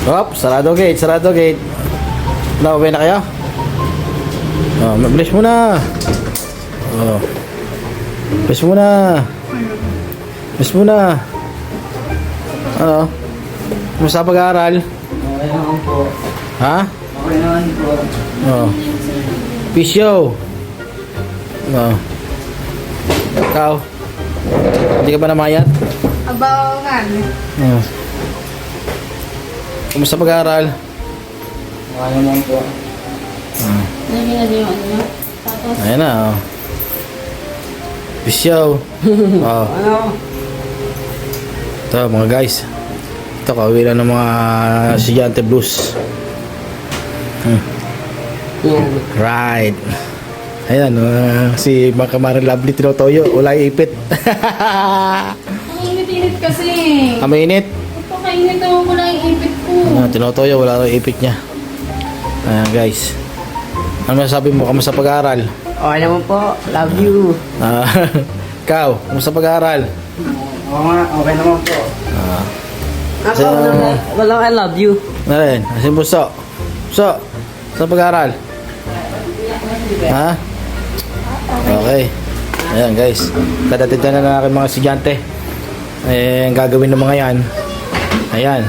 Hop, sarado gate, sarado gate. Nauwi na kayo? Oh, mabilis muna. Oh. Bilis muna. Bilis muna. Ano? Kumusta pag-aaral? Okay naman po. Ha? Okay naman po. Oh. Pisyo. Oh. Ikaw? Hindi ka ba namayat? Abangan. Oh. Kumusta pag-aaral? Okay naman po. Oh. Naging na yung ano. Tapos, Ayan na, oh. Pisyo. Oh. Ano? Ito, mga guys. Ito, kauwi lang ng mga estudyante blues. Right. Ayan, si mga kamaring lovely tinotoyo. Wala ipit. ang init-init kasi. Mainit. Pagpakainit ako, wala yung ipit ko. Tinotoyo, wala rin ipit niya. Ayan, guys. Ano masasabi mo? Kamusta pag-aaral? Okay naman po. Love you. Ikaw, kamusta pag-aaral? Oo nga, okay naman po. Ako, Sa- walang I love you. Na rin, asin buso. Buso, sa pag-aaral? Ha? Okay. Ayan guys, dadatid na na aking mga estudyante. Ang gagawin ng mga yan, ayan,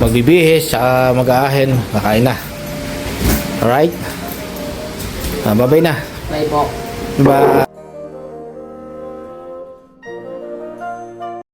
magbibihis, tsaka mag-aahin, kakain na. Alright? Bye-bye na. Bye po. Bye.